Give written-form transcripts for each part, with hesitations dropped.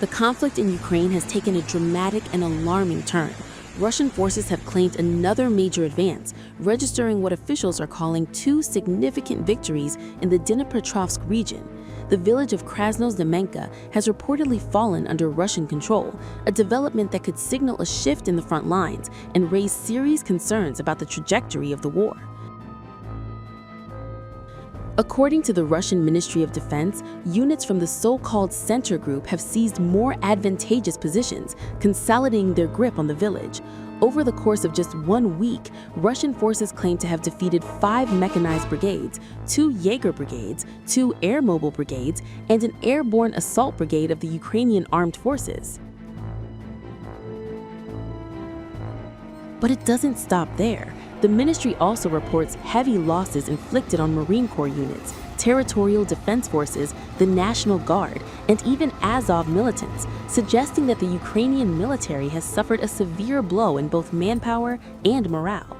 The conflict in Ukraine has taken a dramatic and alarming turn. Russian forces have claimed another major advance, registering what officials are calling 2 significant victories in the Dnipropetrovsk region. The village of Krasnoznamenka has reportedly fallen under Russian control, a development that could signal a shift in the front lines and raise serious concerns about the trajectory of the war. According to the Russian Ministry of Defense, units from the so-called center group have seized more advantageous positions, consolidating their grip on the village. Over the course of just 1 week, Russian forces claim to have defeated 5 mechanized brigades, 2 Jaeger brigades, 2 air mobile brigades, and an airborne assault brigade of the Ukrainian armed forces. But it doesn't stop there. The ministry also reports heavy losses inflicted on Marine Corps units, territorial defense forces, the National Guard, and even Azov militants, suggesting that the Ukrainian military has suffered a severe blow in both manpower and morale.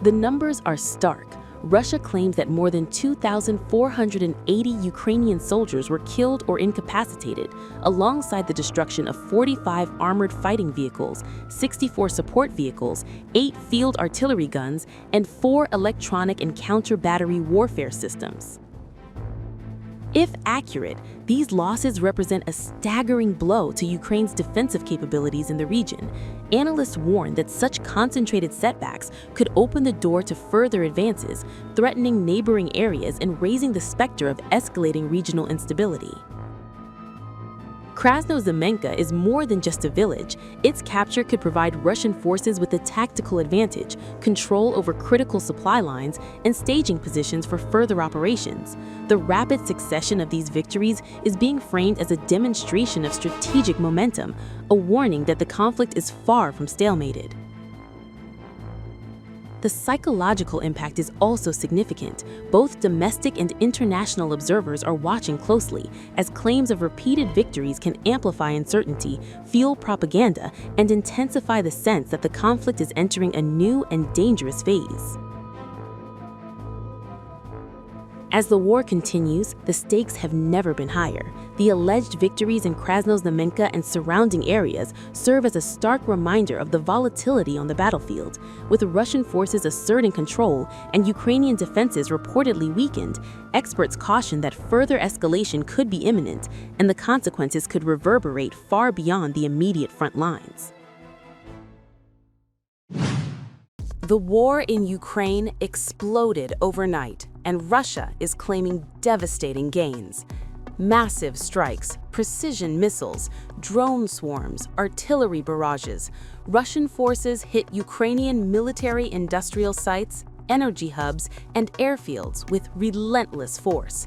The numbers are stark. Russia claims that more than 2,480 Ukrainian soldiers were killed or incapacitated, alongside the destruction of 45 armored fighting vehicles, 64 support vehicles, 8 field artillery guns, and 4 electronic and counter-battery warfare systems. If accurate, these losses represent a staggering blow to Ukraine's defensive capabilities in the region. Analysts warn that such concentrated setbacks could open the door to further advances, threatening neighboring areas and raising the specter of escalating regional instability. Krasnoznamenka is more than just a village. Its capture could provide Russian forces with a tactical advantage, control over critical supply lines, and staging positions for further operations. The rapid succession of these victories is being framed as a demonstration of strategic momentum, a warning that the conflict is far from stalemated. The psychological impact is also significant. Both domestic and international observers are watching closely, as claims of repeated victories can amplify uncertainty, fuel propaganda, and intensify the sense that the conflict is entering a new and dangerous phase. As the war continues, the stakes have never been higher. The alleged victories in Krasnoznamenka and surrounding areas serve as a stark reminder of the volatility on the battlefield. With Russian forces asserting control and Ukrainian defenses reportedly weakened, experts caution that further escalation could be imminent, and the consequences could reverberate far beyond the immediate front lines. The war in Ukraine exploded overnight, and Russia is claiming devastating gains. Massive strikes, precision missiles, drone swarms, artillery barrages. Russian forces hit Ukrainian military-industrial sites, energy hubs, and airfields with relentless force.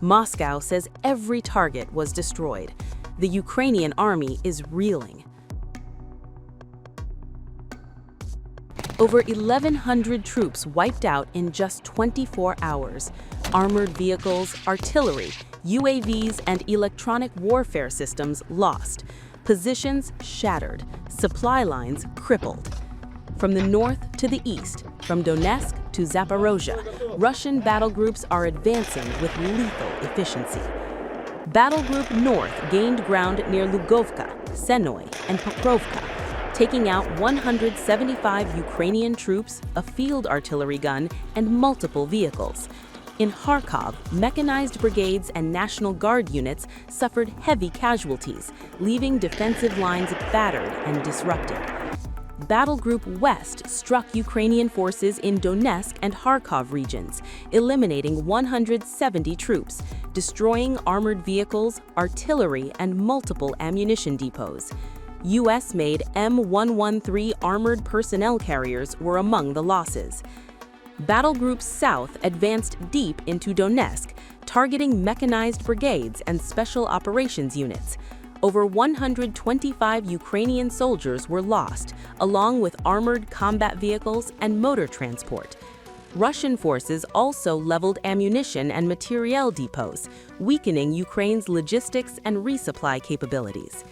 Moscow says every target was destroyed. The Ukrainian army is reeling. Over 1,100 troops wiped out in just 24 hours. Armored vehicles, artillery, UAVs, and electronic warfare systems lost. Positions shattered. Supply lines crippled. From the north to the east, from Donetsk to Zaporozhye, Russian battle groups are advancing with lethal efficiency. Battle Group North gained ground near Lugovka, Senoy, and Pokrovka, taking out 175 Ukrainian troops, a field artillery gun, and multiple vehicles. In Kharkov, mechanized brigades and National Guard units suffered heavy casualties, leaving defensive lines battered and disrupted. Battle Group West struck Ukrainian forces in Donetsk and Kharkov regions, eliminating 170 troops, destroying armored vehicles, artillery, and multiple ammunition depots. U.S.-made M113 armored personnel carriers were among the losses. Battle Group South advanced deep into Donetsk, targeting mechanized brigades and special operations units. Over 125 Ukrainian soldiers were lost, along with armored combat vehicles and motor transport. Russian forces also leveled ammunition and materiel depots, weakening Ukraine's logistics and resupply capabilities.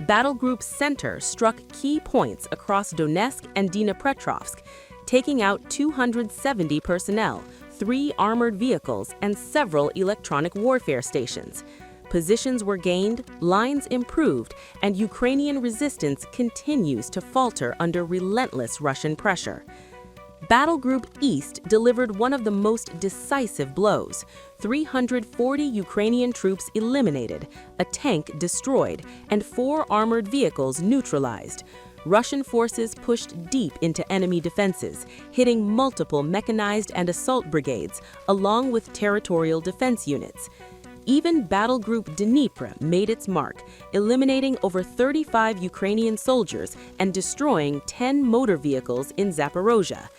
Battle Group Center struck key points across Donetsk and Dnipropetrovsk, taking out 270 personnel, 3 armored vehicles, and several electronic warfare stations. Positions were gained, lines improved, and Ukrainian resistance continues to falter under relentless Russian pressure. Battle Group East delivered one of the most decisive blows: 340 Ukrainian troops eliminated, a tank destroyed, and 4 armored vehicles neutralized. Russian forces pushed deep into enemy defenses, hitting multiple mechanized and assault brigades, along with territorial defense units. Even Battle Group Dnipro made its mark, eliminating over 35 Ukrainian soldiers and destroying 10 motor vehicles in Zaporozhye.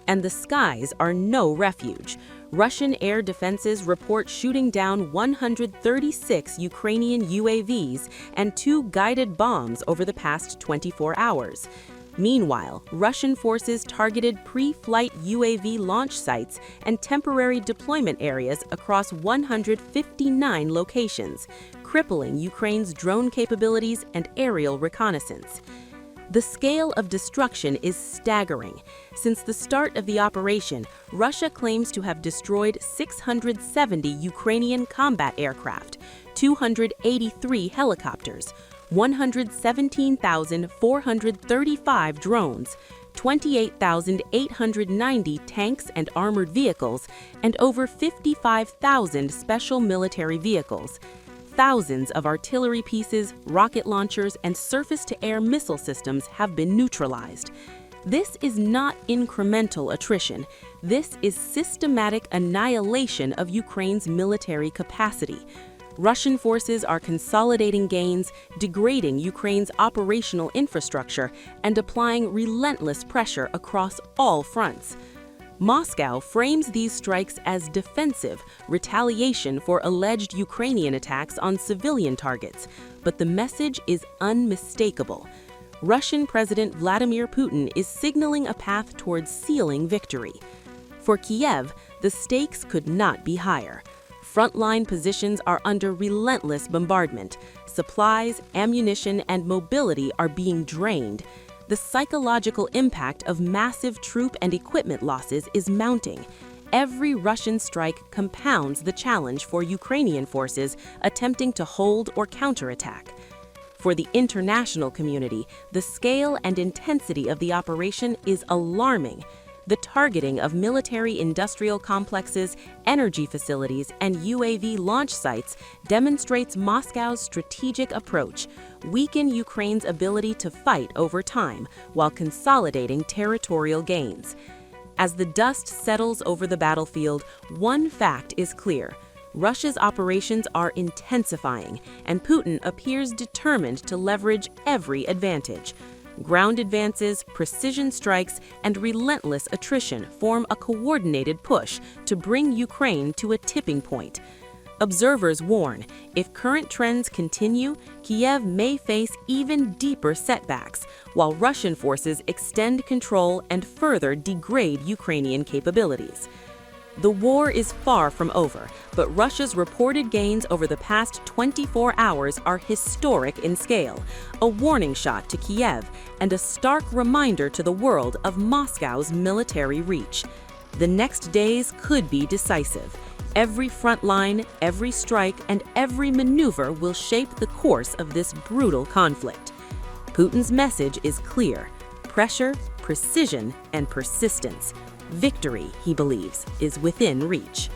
And the skies are no refuge. Russian air defenses report shooting down 136 Ukrainian UAVs and 2 guided bombs over the past 24 hours. Meanwhile, Russian forces targeted pre-flight UAV launch sites and temporary deployment areas across 159 locations, crippling Ukraine's drone capabilities and aerial reconnaissance. The scale of destruction is staggering. Since the start of the operation, Russia claims to have destroyed 670 Ukrainian combat aircraft, 283 helicopters, 117,435 drones, 28,890 tanks and armored vehicles, and over 55,000 special military vehicles. Thousands of artillery pieces, rocket launchers, and surface-to-air missile systems have been neutralized. This is not incremental attrition. This is systematic annihilation of Ukraine's military capacity. Russian forces are consolidating gains, degrading Ukraine's operational infrastructure, and applying relentless pressure across all fronts. Moscow frames these strikes as defensive, retaliation for alleged Ukrainian attacks on civilian targets, but the message is unmistakable. Russian President Vladimir Putin is signaling a path towards sealing victory. For Kyiv, the stakes could not be higher. Frontline positions are under relentless bombardment. Supplies, ammunition, and mobility are being drained. The psychological impact of massive troop and equipment losses is mounting. Every Russian strike compounds the challenge for Ukrainian forces attempting to hold or counterattack. For the international community, the scale and intensity of the operation is alarming. The targeting of military-industrial complexes, energy facilities, and UAV launch sites demonstrates Moscow's strategic approach: weaken Ukraine's ability to fight over time while consolidating territorial gains. As the dust settles over the battlefield, one fact is clear: Russia's operations are intensifying, and Putin appears determined to leverage every advantage. Ground advances, precision strikes, and relentless attrition form a coordinated push to bring Ukraine to a tipping point. Observers warn, if current trends continue, Kyiv may face even deeper setbacks, while Russian forces extend control and further degrade Ukrainian capabilities. The war is far from over, but Russia's reported gains over the past 24 hours are historic in scale, a warning shot to Kyiv and a stark reminder to the world of Moscow's military reach. The next days could be decisive. Every front line, every strike, and every maneuver will shape the course of this brutal conflict. Putin's message is clear: pressure, precision, and persistence. Victory, he believes, is within reach.